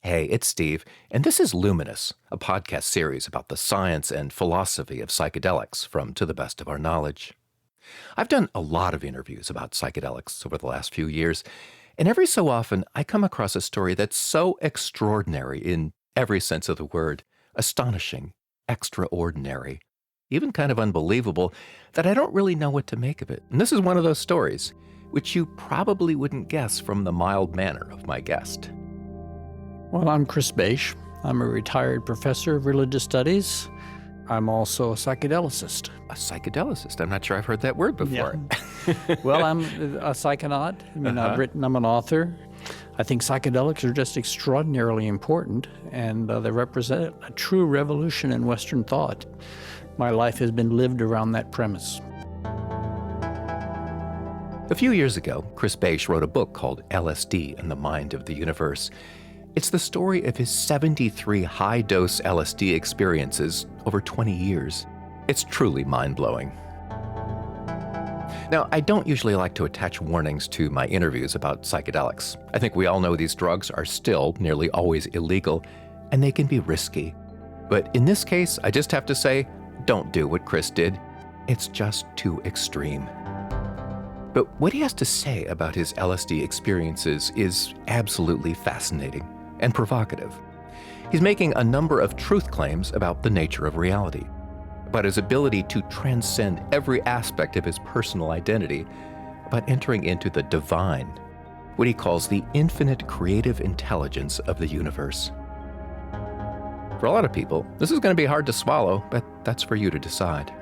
Hey, it's Steve, and this is Luminous, a podcast series about the science and philosophy of psychedelics from To the Best of Our Knowledge. I've done a lot of interviews about psychedelics over the last few years, and every so often I come across a story that's so extraordinary in every sense of the word, astonishing, extraordinary, even kind of unbelievable, that I don't really know what to make of it. And this is one of those stories, which you probably wouldn't guess from the mild manner of my guest. Well, I'm Chris Bache. I'm a retired professor of religious studies. I'm also a psychedelicist. A psychedelicist? I'm not sure I've heard that word before. Yeah. Well, I'm a psychonaut. I'm an author. I think psychedelics are just extraordinarily important, and they represent a true revolution in Western thought. My life has been lived around that premise. A few years ago, Chris Bache wrote a book called LSD and the Mind of the Universe. It's the story of his 73 high-dose LSD experiences over 20 years. It's truly mind-blowing. Now, I don't usually like to attach warnings to my interviews about psychedelics. I think we all know these drugs are still nearly always illegal, and they can be risky. But in this case, I just have to say, don't do what Chris did. It's just too extreme. But what he has to say about his LSD experiences is absolutely fascinating and provocative. He's making a number of truth claims about the nature of reality, about his ability to transcend every aspect of his personal identity, about entering into the divine, what he calls the infinite creative intelligence of the universe. For a lot of people, this is going to be hard to swallow, but that's for you to decide.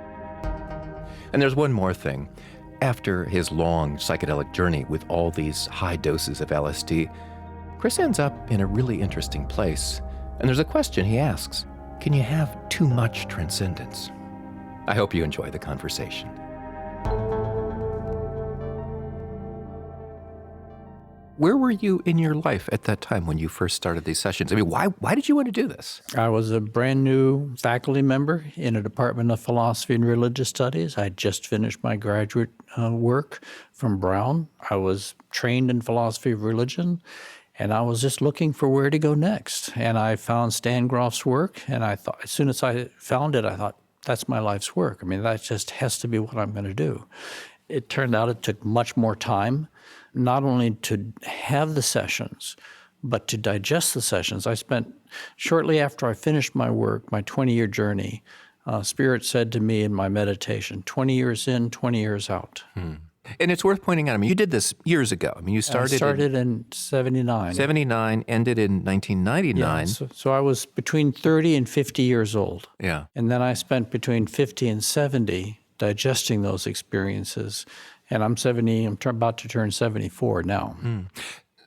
And there's one more thing. After his long psychedelic journey with all these high doses of LSD, Chris ends up in a really interesting place. And there's a question he asks: can you have too much transcendence? I hope you enjoy the conversation. Where were you in your life at that time when you first started these sessions? I mean, why did you want to do this? I was a brand new faculty member in a Department of Philosophy and Religious Studies. I just finished my graduate work from Brown. I was trained in philosophy of religion, and I was just looking for where to go next. And I found Stan Grof's work, and I thought, as soon as I found it, I thought, that's my life's work. I mean, that just has to be what I'm going to do. It turned out it took much more time, not only to have the sessions, but to digest the sessions. I spent, shortly after I finished my work, my 20-year journey, Spirit said to me in my meditation, 20 years in, 20 years out. And it's worth pointing out, I mean, you did this years ago. I mean, you started in 79. 79, ended in 1999. Yeah, so I was between 30 and 50 years old. Yeah. And then I spent between 50 and 70 digesting those experiences. And I'm about to turn 74 now.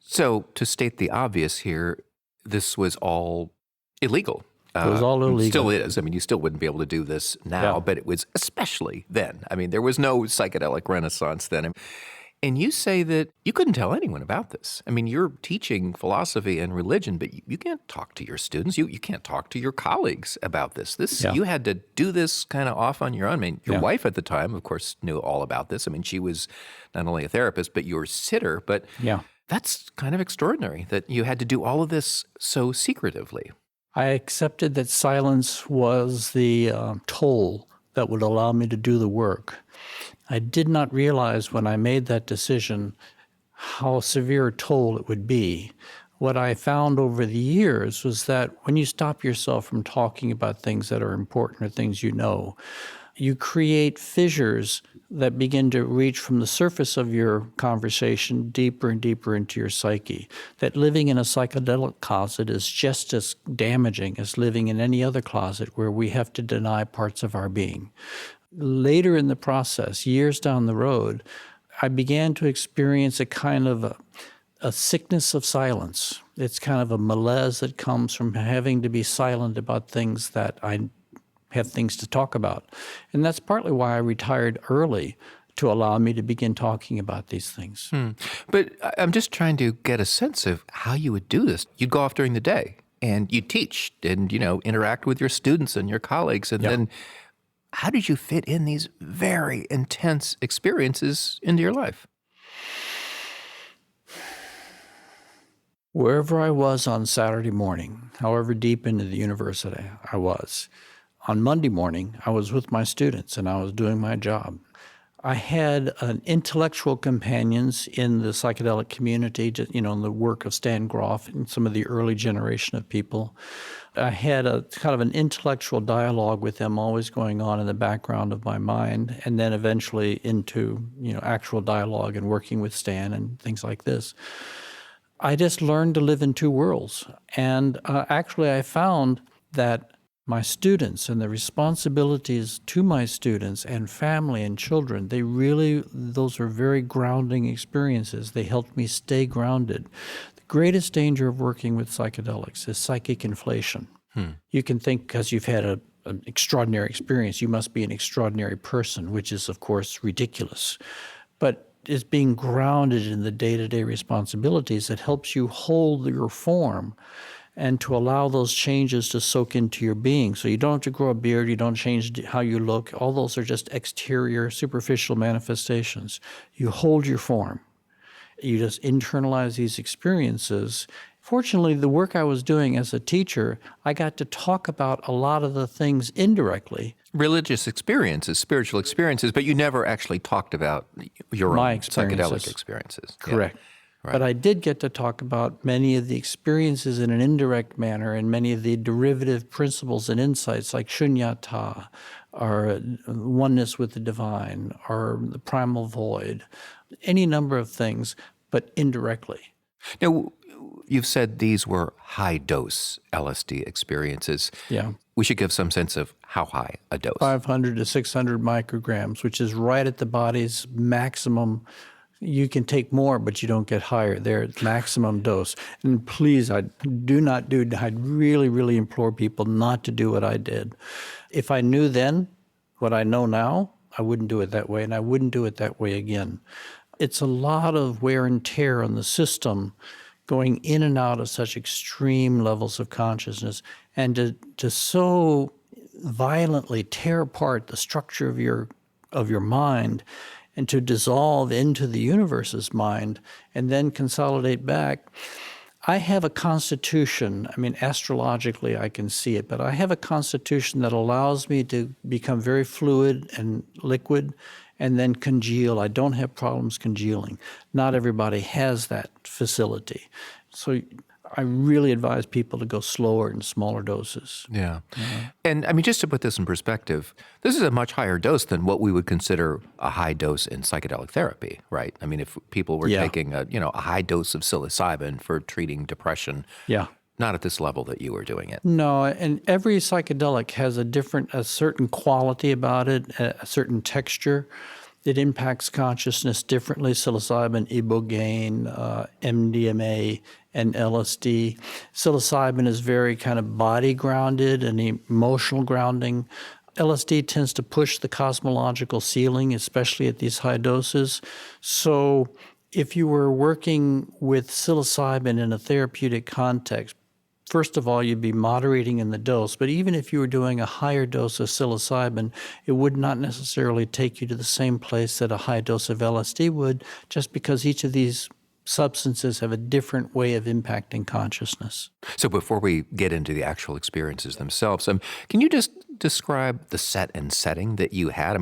So to state the obvious here, this was all illegal. It was all illegal. It still is. I mean, you still wouldn't be able to do this now, but it was especially then. I mean, there was no psychedelic renaissance then. And you say that you couldn't tell anyone about this. I mean, you're teaching philosophy and religion, but you can't talk to your students. You can't talk to your colleagues about this. You had to do this kind of off on your own. I mean, your wife at the time, of course, knew all about this. I mean, she was not only a therapist, but your sitter. But that's kind of extraordinary that you had to do all of this so secretively. I accepted that silence was the toll that would allow me to do the work. I did not realize when I made that decision how severe a toll it would be. What I found over the years was that when you stop yourself from talking about things that are important or things you know, you create fissures that begin to reach from the surface of your conversation deeper and deeper into your psyche. That living in a psychedelic closet is just as damaging as living in any other closet where we have to deny parts of our being. Later in the process, years down the road, I began to experience a kind of a sickness of silence. It's kind of a malaise that comes from having to be silent about things that I have things to talk about. And that's partly why I retired early, to allow me to begin talking about these things. But I'm just trying to get a sense of how you would do this. You'd go off during the day and you'd teach and, interact with your students and your colleagues. And then how did you fit in these very intense experiences into your life? Wherever I was on Saturday morning, however deep into the university I was, on Monday morning, I was with my students and I was doing my job. I had an intellectual companions in the psychedelic community, in the work of Stan Groff and some of the early generation of people. I had a kind of an intellectual dialogue with them always going on in the background of my mind, and then eventually into, actual dialogue and working with Stan and things like this. I just learned to live in two worlds. And actually, I found that my students and the responsibilities to my students and family and children, those are very grounding experiences. They helped me stay grounded. The greatest danger of working with psychedelics is psychic inflation. You can think because you've had an extraordinary experience, you must be an extraordinary person, which is, of course, ridiculous. But it's being grounded in the day-to-day responsibilities that helps you hold your form and to allow those changes to soak into your being. So you don't have to grow a beard, you don't change how you look. All those are just exterior, superficial manifestations. You hold your form. You just internalize these experiences. Fortunately, the work I was doing as a teacher, I got to talk about a lot of the things indirectly. Religious experiences, spiritual experiences, but you never actually talked about your My own experiences. psychedelic experiences. Correct. Yeah. Right. But I did get to talk about many of the experiences in an indirect manner and many of the derivative principles and insights like shunyata, or oneness with the divine, or the primal void, any number of things, but indirectly. Now, you've said these were high-dose LSD experiences. Yeah. We should give some sense of how high a dose. 500 to 600 micrograms, which is right at the body's maximum. You can take more, but you don't get higher. They're at maximum dose. And please, I'd really, really implore people not to do what I did. If I knew then what I know now, I wouldn't do it that way, and I wouldn't do it that way again. It's a lot of wear and tear on the system going in and out of such extreme levels of consciousness, and to so violently tear apart the structure of your mind and to dissolve into the universe's mind and then consolidate back. I have a constitution, astrologically I can see it, but I have a constitution that allows me to become very fluid and liquid and then congeal. I don't have problems congealing. Not everybody has that facility. So I really advise people to go slower in smaller doses. Yeah. And just to put this in perspective, this is a much higher dose than what we would consider a high dose in psychedelic therapy, right? If people were taking a high dose of psilocybin for treating depression, not at this level that you were doing it. No, and every psychedelic has a certain quality about it, a certain texture. It impacts consciousness differently. Psilocybin, ibogaine, MDMA, and LSD. Psilocybin is very kind of body grounded and emotional grounding. LSD tends to push the cosmological ceiling, especially at these high doses. So if you were working with psilocybin in a therapeutic context, first of all, you'd be moderating in the dose, but even if you were doing a higher dose of psilocybin, it would not necessarily take you to the same place that a high dose of LSD would, just because each of these substances have a different way of impacting consciousness. So before we get into the actual experiences themselves, can you just describe the set and setting that you had?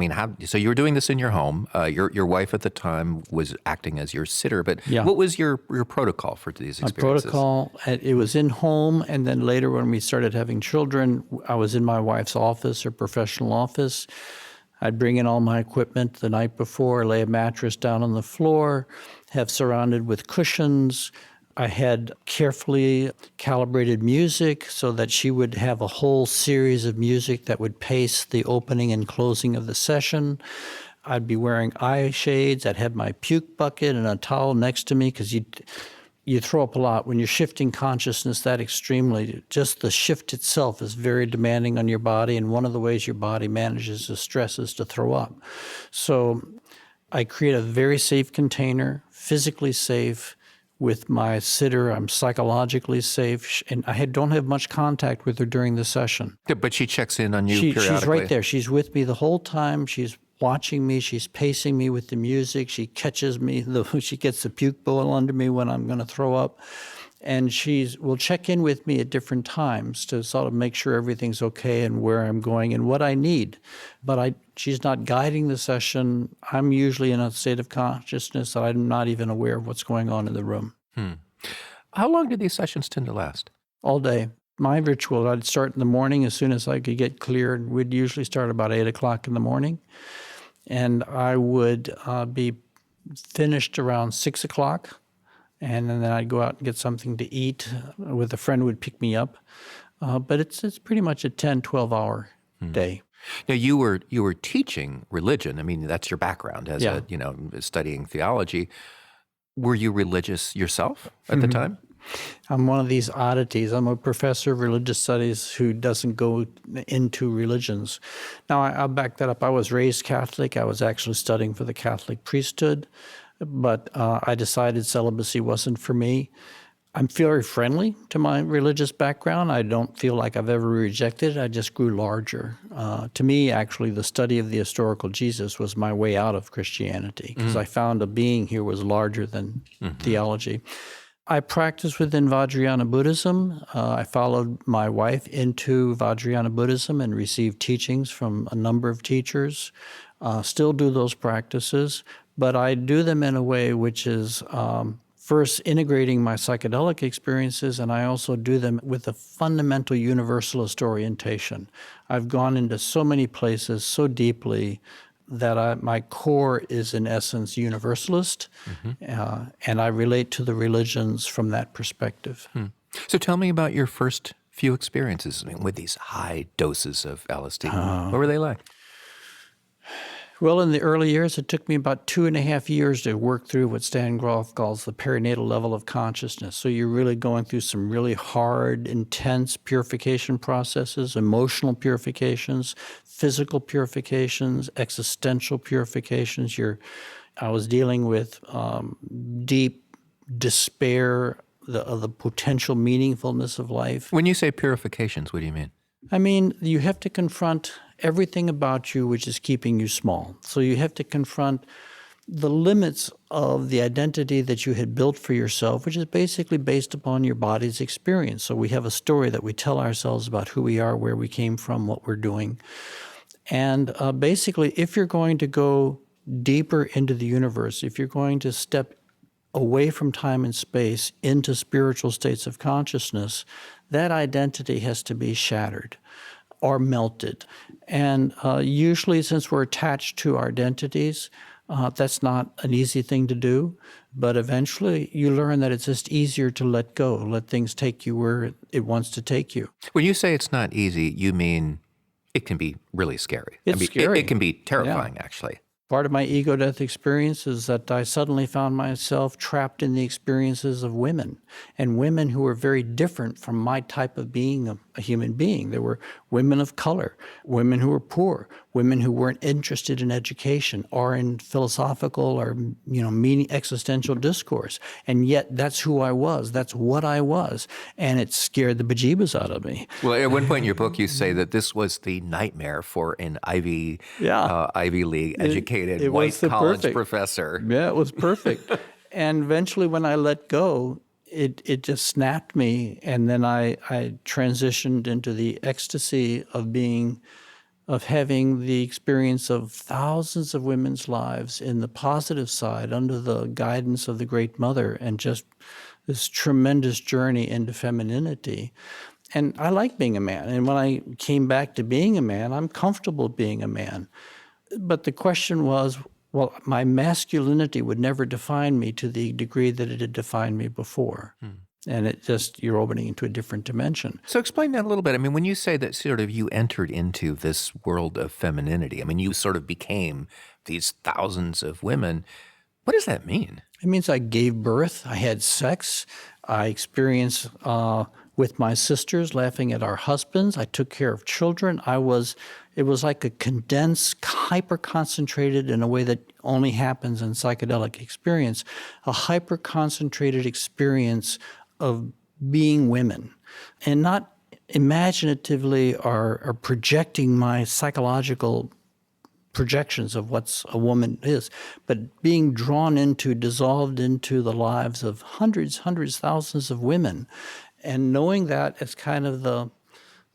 So you were doing this in your home. Your wife at the time was acting as your sitter, but what was your protocol for these experiences? My protocol, it was in home, and then later when we started having children, I was in my wife's office, her professional office. I'd bring in all my equipment the night before, lay a mattress down on the floor, have surrounded with cushions. I had carefully calibrated music so that she would have a whole series of music that would pace the opening and closing of the session. I'd be wearing eye shades. I'd have my puke bucket and a towel next to me because you throw up a lot. When you're shifting consciousness that extremely, just the shift itself is very demanding on your body, and one of the ways your body manages the stress is to throw up. So I create a very safe container, physically safe. With my sitter, I'm psychologically safe, and I don't have much contact with her during the session. Yeah, but she checks in on you periodically. She's right there. She's with me the whole time. She's watching me. She's pacing me with the music. She catches me. She gets the puke boil under me when I'm going to throw up. and will check in with me at different times to sort of make sure everything's okay and where I'm going and what I need. But she's not guiding the session. I'm usually in a state of consciousness that I'm not even aware of what's going on in the room. How long do these sessions tend to last? All day. My ritual, I'd start in the morning as soon as I could get cleared. We'd usually start about 8 o'clock in the morning, and I would be finished around 6 o'clock. And then I'd go out and get something to eat with a friend who would pick me up. But it's pretty much a 10, 12-hour day. Now, you were teaching religion. I mean, that's your background as studying theology. Were you religious yourself at the time? I'm one of these oddities. I'm a professor of religious studies who doesn't go into religions. Now, I'll back that up. I was raised Catholic. I was actually studying for the Catholic priesthood. But I decided celibacy wasn't for me. I'm very friendly to my religious background. I don't feel like I've ever rejected it. I just grew larger. To me, actually, the study of the historical Jesus was my way out of Christianity because I found a being here was larger than theology. I practiced within Vajrayana Buddhism. I followed my wife into Vajrayana Buddhism and received teachings from a number of teachers. Still do those practices. But I do them in a way which is first integrating my psychedelic experiences, and I also do them with a fundamental universalist orientation. I've gone into so many places so deeply that my core is in essence universalist, and I relate to the religions from that perspective. So tell me about your first few experiences with these high doses of LSD. What were they like? Well, in the early years, it took me about 2.5 years to work through what Stan Grof calls the perinatal level of consciousness. So you're really going through some really hard, intense purification processes, emotional purifications, physical purifications, existential purifications. I was dealing with deep despair of the potential meaningfulness of life. When you say purifications, what do you mean? I mean, you have to confront everything about you which is keeping you small. So you have to confront the limits of the identity that you had built for yourself, which is basically based upon your body's experience. So we have a story that we tell ourselves about who we are, where we came from, what we're doing. And basically, if you're going to go deeper into the universe, if you're going to step away from time and space into spiritual states of consciousness, that identity has to be shattered or melted. And usually, since we're attached to our identities, that's not an easy thing to do. But eventually, you learn that it's just easier to let go, let things take you where it wants to take you. When you say it's not easy, you mean it can be really scary. It's scary. It can be terrifying, actually. Part of my ego death experience is that I suddenly found myself trapped in the experiences of women, and women who were very different from my type of being a human being. There were women of color, women who were poor, women who weren't interested in education or in philosophical or meaning existential discourse. And yet that's who I was. That's what I was. And it scared the bejeebus out of me. Well, at one point in your book, you say that this was the nightmare for an Ivy League educated white college professor. Yeah, it was perfect. And eventually when I let go, it just snapped me. And then I transitioned into the ecstasy of having the experience of thousands of women's lives in the positive side under the guidance of the Great Mother, and just this tremendous journey into femininity. And I like being a man. And when I came back to being a man, I'm comfortable being a man. But the question was, well, my masculinity would never define me to the degree that it had defined me before. And you're opening into a different dimension. So explain that a little bit. I mean, when you say that sort of you entered into this world of femininity, I mean, you sort of became these thousands of women. What does that mean? It means I gave birth, I had sex, I experienced with my sisters laughing at our husbands, I took care of children. It was like a condensed, hyper-concentrated in a way that only happens in psychedelic experience, a hyper-concentrated experience of being women, and not imaginatively or projecting my psychological projections of what a woman is, but being drawn into, dissolved into the lives of hundreds, thousands of women, and knowing that as kind of the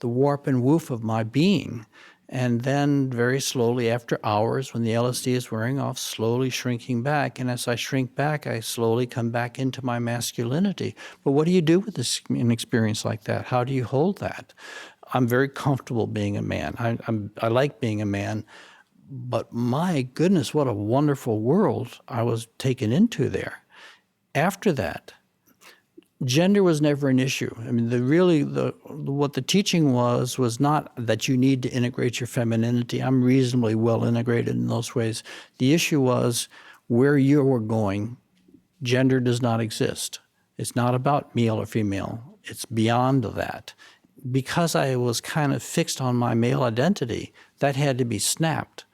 warp and woof of my being. And then very slowly, after hours, when the LSD is wearing off, slowly shrinking back. And as I shrink back, I slowly come back into my masculinity. But what do you do with an experience like that? How do you hold that? I'm very comfortable being a man. I like being a man. But my goodness, what a wonderful world I was taken into there. After that, gender was never an issue. I mean, what the teaching was not that you need to integrate your femininity. I'm reasonably well integrated in those ways. The issue was where you were going, gender does not exist. It's not about male or female. It's beyond that. Because I was kind of fixed on my male identity, that had to be snapped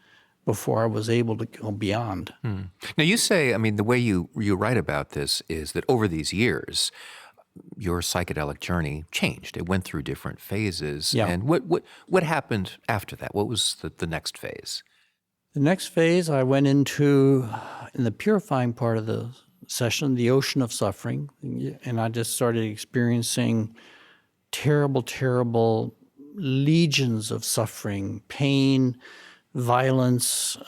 before I was able to go beyond. Now you say, I mean, the way you write about this is that over these years, your psychedelic journey changed. It went through different phases. Yeah. And what happened after that? What was the next phase? The next phase I went into, in the purifying part of the session, the ocean of suffering, and I just started experiencing terrible, terrible legions of suffering, pain, violence,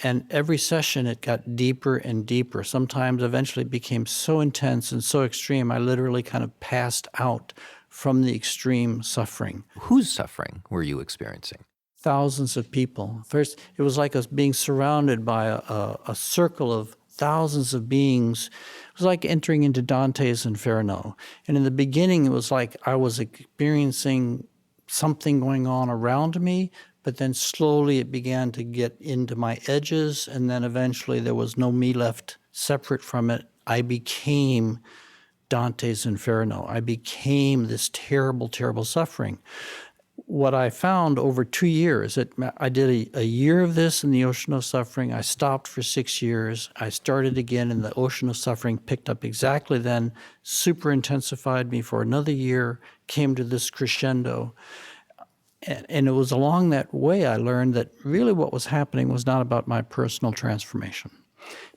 and every session it got deeper and deeper. Sometimes eventually it became so intense and so extreme, I literally kind of passed out from the extreme suffering. Whose suffering were you experiencing? Thousands of people. First, it was like us being surrounded by a circle of thousands of beings. It was like entering into Dante's Inferno. And in the beginning, it was like I was experiencing something going on around me, but then slowly it began to get into my edges, and then eventually there was no me left separate from it. I became Dante's Inferno. I became this terrible, terrible suffering. What I found over 2 years, I did a year of this in the ocean of suffering. I stopped for 6 years. I started again, and the ocean of suffering picked up exactly then, super intensified me for another year, came to this crescendo. And it was along that way I learned that really what was happening was not about my personal transformation,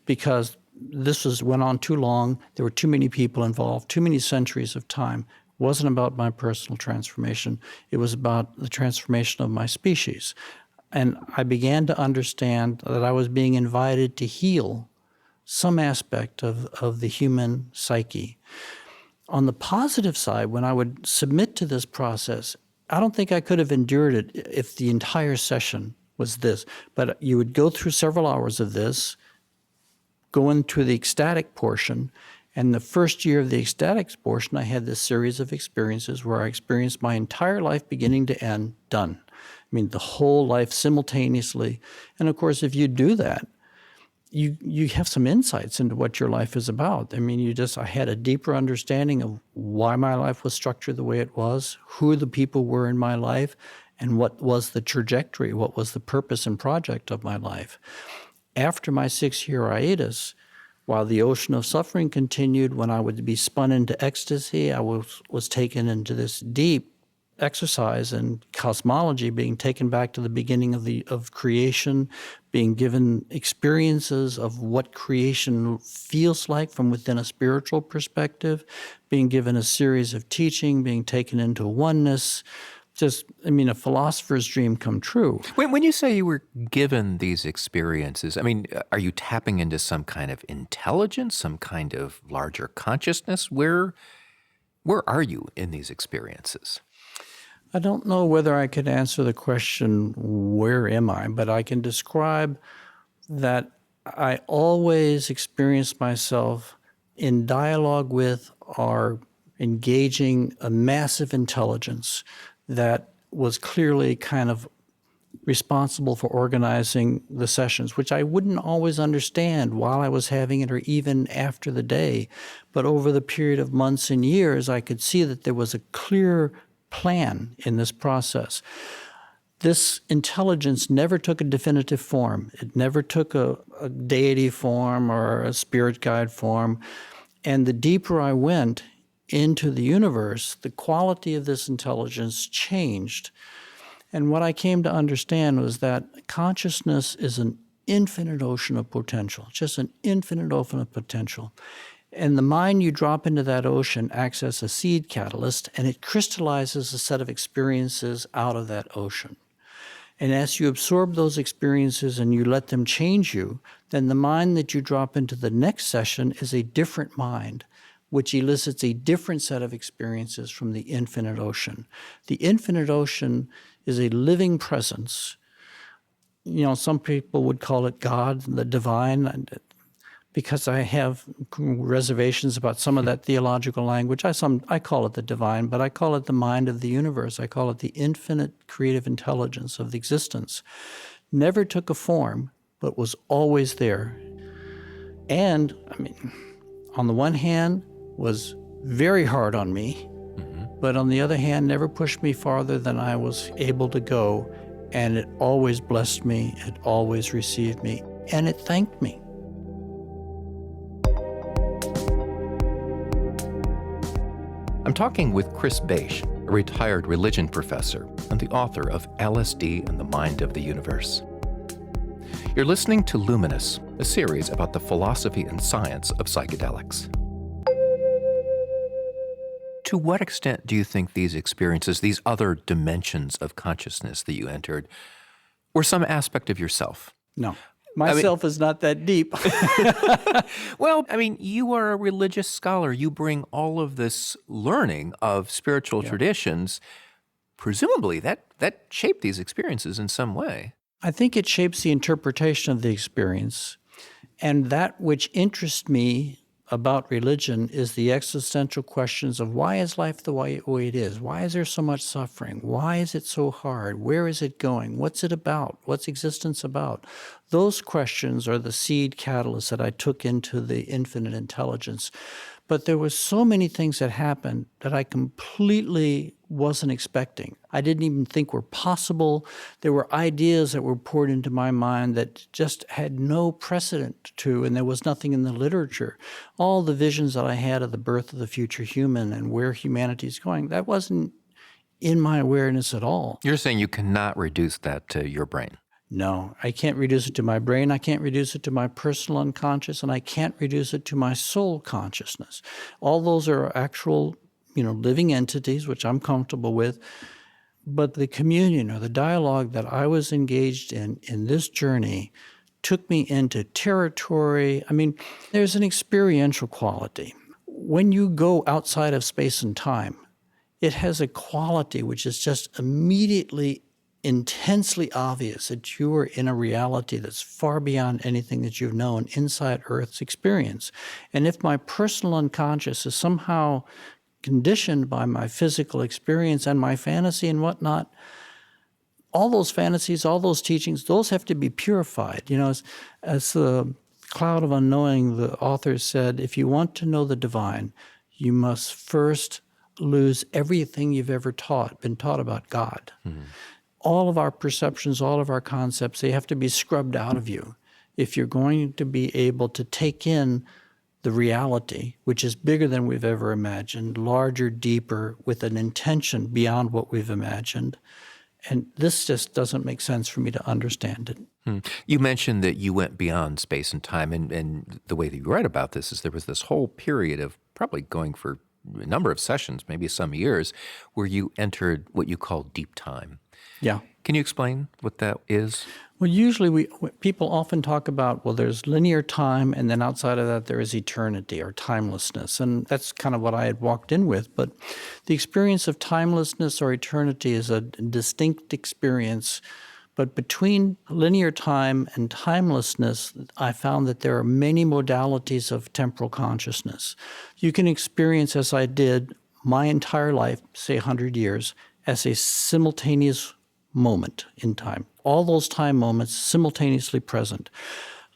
because this went on too long. There were too many people involved, too many centuries of time. It wasn't about my personal transformation. It was about the transformation of my species. And I began to understand that I was being invited to heal some aspect of the human psyche. On the positive side, when I would submit to this process, I don't think I could have endured it if the entire session was this. But you would go through several hours of this, go into the ecstatic portion, and the first year of the ecstatic portion, I had this series of experiences where I experienced my entire life beginning to end, done. I mean, the whole life simultaneously. And of course, if you do that, you have some insights into what your life is about. I mean, I had a deeper understanding of why my life was structured the way it was, who the people were in my life, and what was the trajectory, what was the purpose and project of my life. After my 6-year hiatus, while the ocean of suffering continued, when I would be spun into ecstasy, I was taken into this deep exercise and cosmology, being taken back to the beginning of creation, being given experiences of what creation feels like from within a spiritual perspective, being given a series of teaching, being taken into oneness. A philosopher's dream come true. When you say you were given these experiences, I mean, are you tapping into some kind of intelligence, some kind of larger consciousness? Where are you in these experiences? I don't know whether I could answer the question, where am I? But I can describe that I always experienced myself in dialogue with or engaging a massive intelligence that was clearly kind of responsible for organizing the sessions, which I wouldn't always understand while I was having it or even after the day. But over the period of months and years, I could see that there was a clear plan in this process. This intelligence never took a definitive form. It never took a deity form or a spirit guide form. And the deeper I went into the universe, the quality of this intelligence changed. And what I came to understand was that consciousness is an infinite ocean of potential, just an infinite ocean of potential. And the mind you drop into that ocean acts as a seed catalyst, and it crystallizes a set of experiences out of that ocean. And as you absorb those experiences and you let them change you, then the mind that you drop into the next session is a different mind, which elicits a different set of experiences from the infinite ocean. The infinite ocean is a living presence. You know, some people would call it God, the divine. Because I have reservations about some of that theological language, I call it the divine, but I call it the mind of the universe. I call it the infinite creative intelligence of the existence. Never took a form, but was always there. And, I mean, on the one hand, was very hard on me, but on the other hand, never pushed me farther than I was able to go. And it always blessed me, it always received me, and it thanked me. I'm talking with Chris Bache, a retired religion professor and the author of LSD and the Mind of the Universe. You're listening to Luminous, a series about the philosophy and science of psychedelics. To what extent do you think these experiences, these other dimensions of consciousness that you entered, were some aspect of yourself? No. Myself is not that deep. Well, I mean, you are a religious scholar. You bring all of this learning of spiritual traditions. Presumably, that shaped these experiences in some way. I think it shapes the interpretation of the experience. And that which interests me about religion is the existential questions of why is life the way it is? Why is there so much suffering? Why is it so hard? Where is it going? What's it about? What's existence about? Those questions are the seed catalyst that I took into the infinite intelligence. But there were so many things that happened that I completely wasn't expecting. I didn't even think were possible. There were ideas that were poured into my mind that just had no precedent to, and there was nothing in the literature. All the visions that I had of the birth of the future human and where humanity is going, that wasn't in my awareness at all. You're saying you cannot reduce that to your brain? No, I can't reduce it to my brain. I can't reduce it to my personal unconscious, and I can't reduce it to my soul consciousness. All those are actual, living entities, which I'm comfortable with. But the communion or the dialogue that I was engaged in this journey took me into territory. I mean, there's an experiential quality. When you go outside of space and time, it has a quality which is just immediately intensely obvious that you are in a reality that's far beyond anything that you've known inside Earth's experience. And if my personal unconscious is somehow conditioned by my physical experience and my fantasy and whatnot, all those fantasies, all those teachings, those have to be purified. As the Cloud of Unknowing, the author said, if you want to know the divine, you must first lose everything you've ever been taught about God. Mm-hmm. All of our perceptions, all of our concepts, they have to be scrubbed out of you if you're going to be able to take in the reality, which is bigger than we've ever imagined, larger, deeper, with an intention beyond what we've imagined. And this just doesn't make sense for me to understand it. You mentioned that you went beyond space and time, and the way that you write about this is there was this whole period of probably going for a number of sessions, maybe some years, where you entered what you call deep time. Yeah. Can you explain what that is? Well, usually people often talk about, there's linear time, and then outside of that there is eternity or timelessness. And that's kind of what I had walked in with. But the experience of timelessness or eternity is a distinct experience. But between linear time and timelessness, I found that there are many modalities of temporal consciousness. You can experience, as I did, my entire life, say 100 years, as a simultaneous moment in time. All those time moments simultaneously present.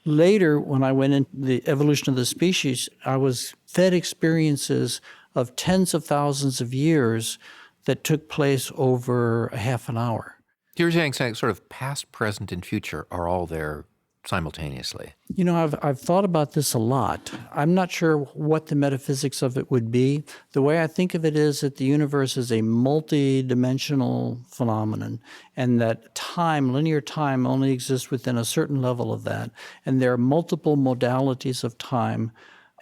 Later, when I went into the evolution of the species, I was fed experiences of tens of thousands of years that took place over a half an hour. You're saying sort of past, present, and future are all there simultaneously? I've thought about this a lot. I'm not sure what the metaphysics of it would be. The way I think of it is that the universe is a multi-dimensional phenomenon, and that time, linear time, only exists within a certain level of that. And there are multiple modalities of time.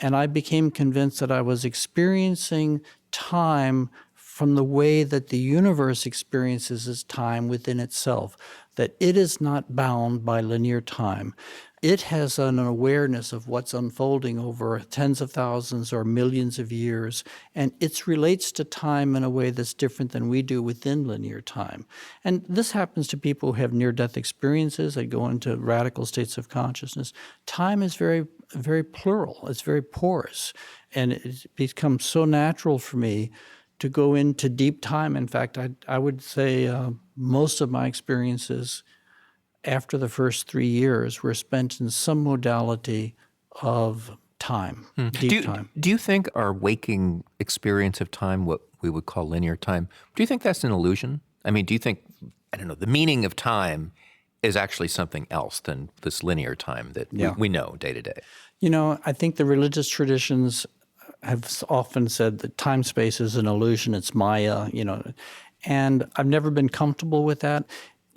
And I became convinced that I was experiencing time from the way that the universe experiences its time within itself, that it is not bound by linear time. It has an awareness of what's unfolding over tens of thousands or millions of years, and it relates to time in a way that's different than we do within linear time. And this happens to people who have near-death experiences. They go into radical states of consciousness. Time is very, very plural. It's very porous, and it becomes so natural for me to go into deep time. In fact, I would say most of my experiences after the first 3 years were spent in some modality of time, deep time. Do you think our waking experience of time, what we would call linear time, do you think that's an illusion? I mean, do you think, I don't know, the meaning of time is actually something else than this linear time that we know day to day? I think the religious traditions have often said that time-space is an illusion, it's Maya, and I've never been comfortable with that.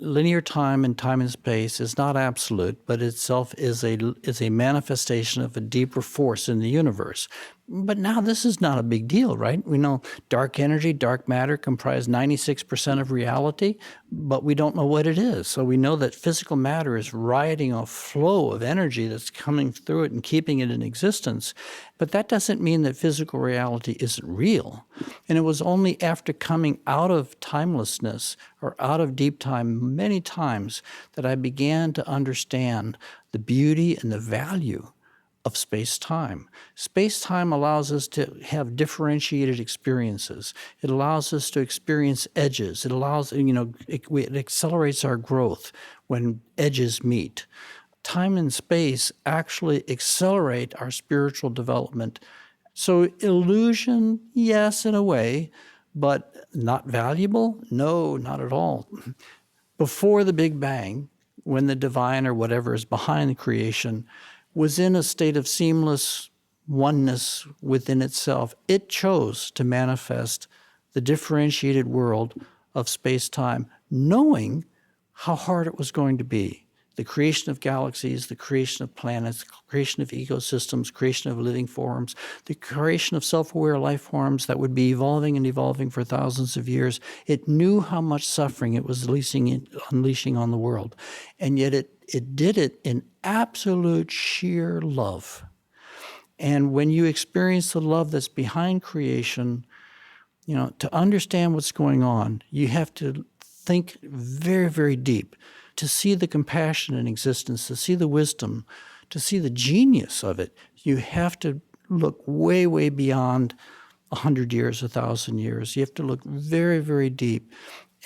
Linear time and time and space is not absolute, but itself is a manifestation of a deeper force in the universe. But now this is not a big deal, right? We know dark energy, dark matter comprise 96% of reality, but we don't know what it is. So we know that physical matter is riding a flow of energy that's coming through it and keeping it in existence. But that doesn't mean that physical reality isn't real. And it was only after coming out of timelessness or out of deep time many times that I began to understand the beauty and the value of space-time. Space-time allows us to have differentiated experiences. It allows us to experience edges. It allows, it accelerates our growth when edges meet. Time and space actually accelerate our spiritual development. So illusion, yes, in a way, but not valuable? No, not at all. Before the Big Bang, when the divine or whatever is behind the creation was in a state of seamless oneness within itself, it chose to manifest the differentiated world of space-time, knowing how hard it was going to be. The creation of galaxies, the creation of planets, the creation of ecosystems, creation of living forms, the creation of self-aware life forms that would be evolving and evolving for thousands of years. It knew how much suffering it was unleashing on the world. And yet it did it in absolute sheer love. And when you experience the love that's behind creation, to understand what's going on, you have to think very, very deep, to see the compassion in existence, to see the wisdom, to see the genius of it. You have to look way, way beyond 100 years, 1,000 years. You have to look very, very deep.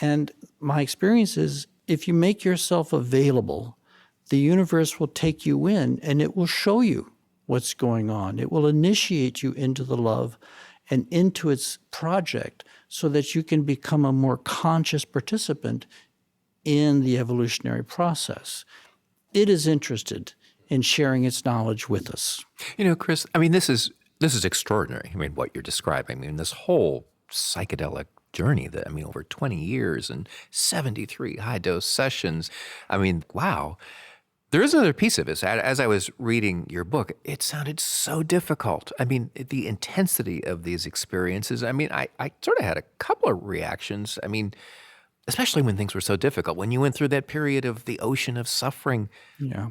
And my experience is if you make yourself available, the universe will take you in and it will show you what's going on. It will initiate you into the love and into its project so that you can become a more conscious participant in the evolutionary process. It is interested in sharing its knowledge with us. Chris, I mean, this is extraordinary. I mean, what you're describing. I mean, this whole psychedelic journey over 20 years and 73 high-dose sessions. I mean, wow. There is another piece of this. As I was reading your book, it sounded so difficult. I mean, the intensity of these experiences. I mean, I sort of had a couple of reactions. I mean, especially when things were so difficult, when you went through that period of the ocean of suffering. Yeah.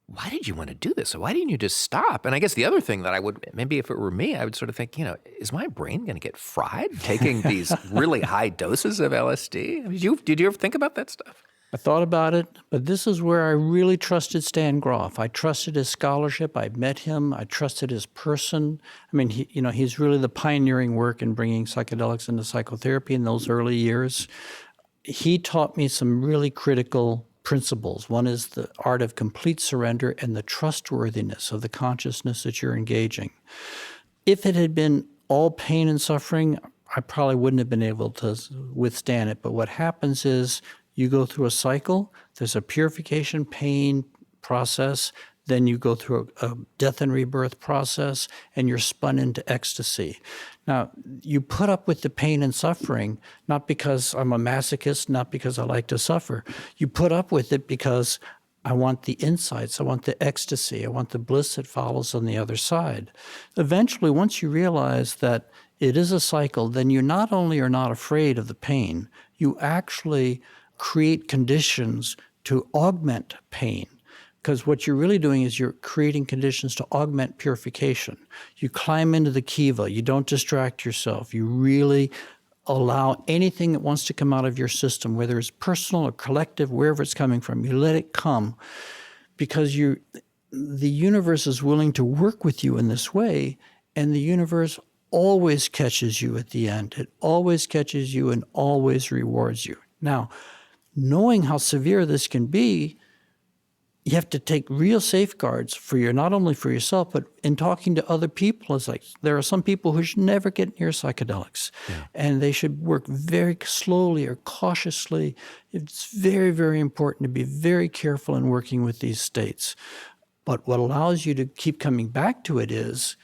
Why did you want to do this? Why didn't you just stop? And I guess the other thing that I would, maybe if it were me, I would sort of think, is my brain going to get fried taking these really high doses of LSD? I mean, did you ever think about that stuff? I thought about it, but this is where I really trusted Stan Grof. I trusted his scholarship. I met him. I trusted his person. I mean, he's really the pioneering work in bringing psychedelics into psychotherapy in those early years. He taught me some really critical principles. One is the art of complete surrender and the trustworthiness of the consciousness that you're engaging. If it had been all pain and suffering, I probably wouldn't have been able to withstand it. But what happens is you go through a cycle. There's a purification, pain, process. Then you go through a death and rebirth process, and you're spun into ecstasy. Now, you put up with the pain and suffering, not because I'm a masochist, not because I like to suffer. You put up with it because I want the insights, I want the ecstasy, I want the bliss that follows on the other side. Eventually, once you realize that it is a cycle, then you not only are not afraid of the pain, you actually create conditions to augment pain. Because what you're really doing is you're creating conditions to augment purification. You climb into the kiva. You don't distract yourself. You really allow anything that wants to come out of your system, whether it's personal or collective, wherever it's coming from, you let it come, because the universe is willing to work with you in this way, and the universe always catches you at the end. It always catches you and always rewards you. Now, knowing how severe this can be, you have to take real safeguards not only for yourself, but in talking to other people. It's like there are some people who should never get near psychedelics, and they should work very slowly or cautiously. It's very, very important to be very careful in working with these states. But what allows you to keep coming back to it is,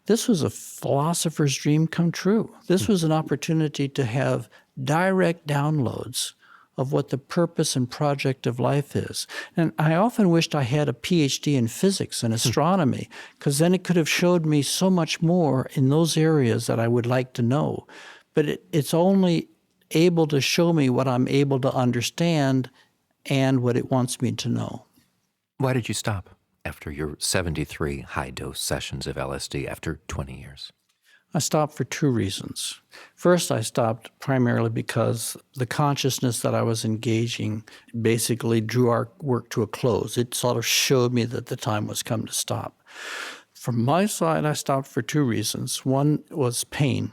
this was a philosopher's dream come true. This was an opportunity to have direct downloads of what the purpose and project of life is. And I often wished I had a PhD in physics and astronomy, because then it could have showed me so much more in those areas that I would like to know. But it's only able to show me what I'm able to understand and what it wants me to know. Why did you stop after your 73 high-dose sessions of LSD after 20 years? I stopped for two reasons. First, I stopped primarily because the consciousness that I was engaging basically drew our work to a close. It sort of showed me that the time was come to stop. From my side, I stopped for two reasons. One was pain.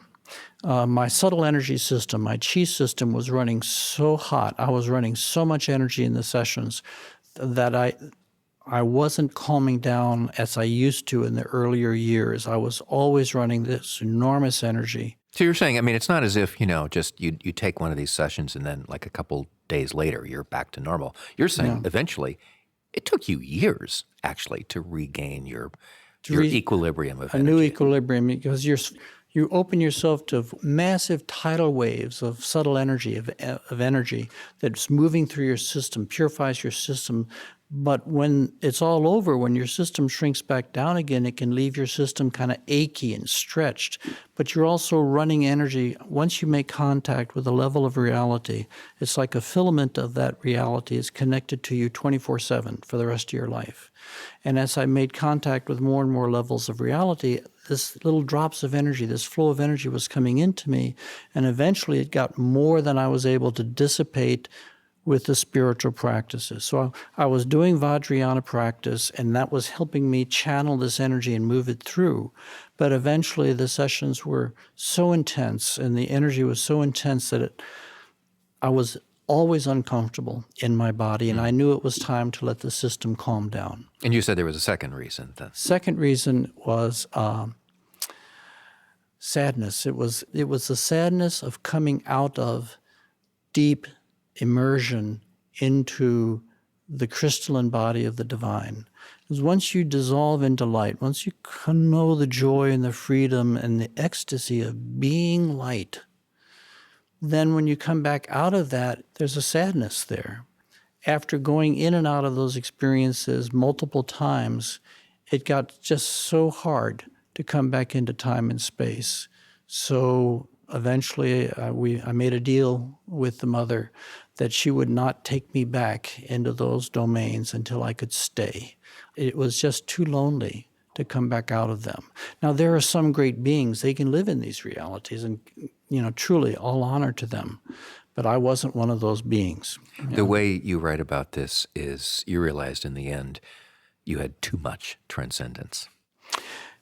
My subtle energy system, my chi system, was running so hot. I was running so much energy in the sessions that I wasn't calming down as I used to in the earlier years. I was always running this enormous energy. So you're saying, it's not as if, just you take one of these sessions and then like a couple days later, you're back to normal. You're saying eventually it took you years actually to regain your equilibrium of energy. A new equilibrium, because you open yourself to massive tidal waves of subtle energy, of energy that's moving through your system, purifies your system. But when it's all over, when your system shrinks back down again, it can leave your system kind of achy and stretched. But you're also running energy. Once you make contact with a level of reality, it's like a filament of that reality is connected to you 24/7 for the rest of your life. And as I made contact with more and more levels of reality, this little drops of energy, this flow of energy was coming into me, and eventually it got more than I was able to dissipate with the spiritual practices. So I was doing Vajrayana practice, and that was helping me channel this energy and move it through. But eventually the sessions were so intense, and the energy was so intense that I was always uncomfortable in my body, and I knew it was time to let the system calm down. And you said there was a second reason then. Second reason was sadness. It was the sadness of coming out of deep immersion into the crystalline body of the divine. Because once you dissolve into light, once you know the joy and the freedom and the ecstasy of being light, then when you come back out of that, there's a sadness there. After going in and out of those experiences multiple times, it got just so hard to come back into time and space. So eventually I made a deal with the mother that she would not take me back into those domains until I could stay. It was just too lonely to come back out of them. Now, there are some great beings, they can live in these realities, and truly all honor to them. But I wasn't one of those beings. The way you write about this is you realized in the end you had too much transcendence.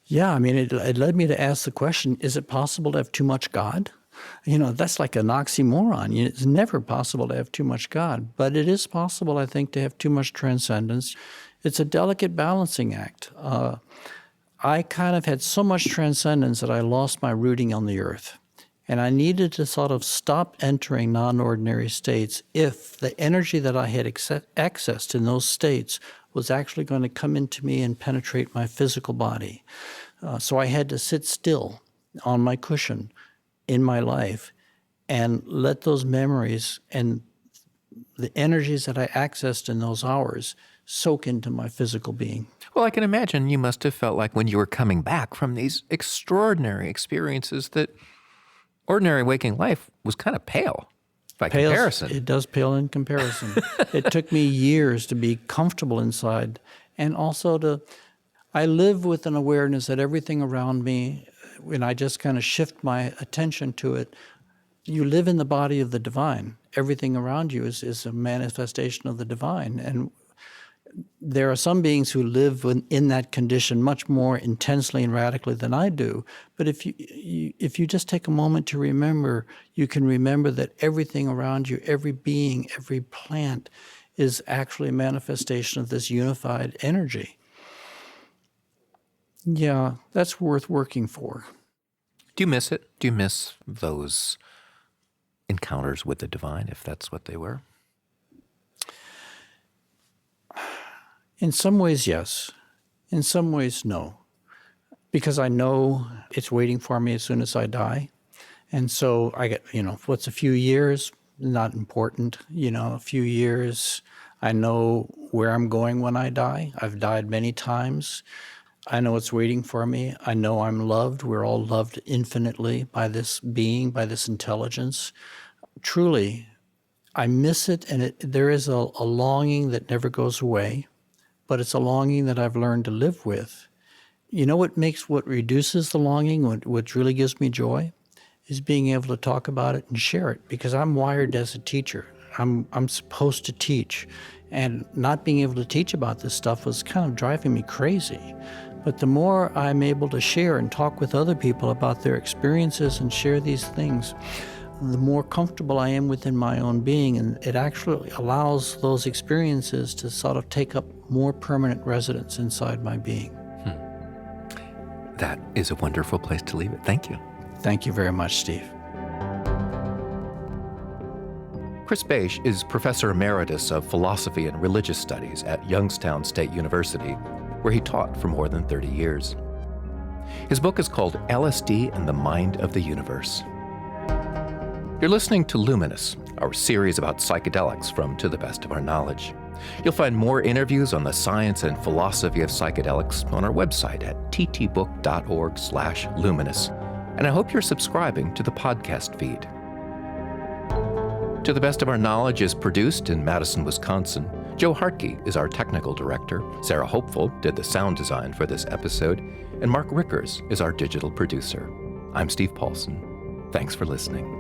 Yeah, it led me to ask the question, is it possible to have too much God? That's like an oxymoron. It's never possible to have too much God, but it is possible, I think, to have too much transcendence. It's a delicate balancing act. I kind of had so much transcendence that I lost my rooting on the earth. And I needed to sort of stop entering non-ordinary states if the energy that I had accessed in those states was actually going to come into me and penetrate my physical body. So I had to sit still on my cushion in my life and let those memories and the energies that I accessed in those hours soak into my physical being. Well, I can imagine you must have felt like when you were coming back from these extraordinary experiences that ordinary waking life was kind of pale by comparison. It does pale in comparison. It took me years to be comfortable inside, and also I live with an awareness that everything around me, when I just kind of shift my attention to it, you live in the body of the divine. Everything around you is a manifestation of the divine. And there are some beings who live in that condition much more intensely and radically than I do. But if you just take a moment to remember, you can remember that everything around you, every being, every plant is actually a manifestation of this unified energy. Yeah, that's worth working for. Do you miss it? Do you miss those encounters with the divine, if that's what they were? In some ways, yes. In some ways, no. Because I know it's waiting for me as soon as I die. And so I get, what's a few years? Not important. A few years, I know where I'm going when I die. I've died many times. I know it's waiting for me. I know I'm loved. We're all loved infinitely by this being, by this intelligence. Truly, I miss it, and there is a longing that never goes away. But it's a longing that I've learned to live with. What reduces the longing, what really gives me joy, is being able to talk about it and share it, because I'm wired as a teacher. I'm supposed to teach, and not being able to teach about this stuff was kind of driving me crazy. But the more I'm able to share and talk with other people about their experiences and share these things, the more comfortable I am within my own being, and it actually allows those experiences to sort of take up more permanent residence inside my being. That is a wonderful place to leave it. Thank you. Thank you very much, Steve. Chris Bache is Professor Emeritus of Philosophy and Religious Studies at Youngstown State University, where he taught for more than 30 years. His book is called LSD and the Mind of the Universe. You're listening to Luminous, our series about psychedelics from To the Best of Our Knowledge. You'll find more interviews on the science and philosophy of psychedelics on our website at ttbook.org/luminous. And I hope you're subscribing to the podcast feed. To the Best of Our Knowledge is produced in Madison, Wisconsin. Joe Hartke is our technical director. Sarah Hopeful did the sound design for this episode. And Mark Rickers is our digital producer. I'm Steve Paulson. Thanks for listening.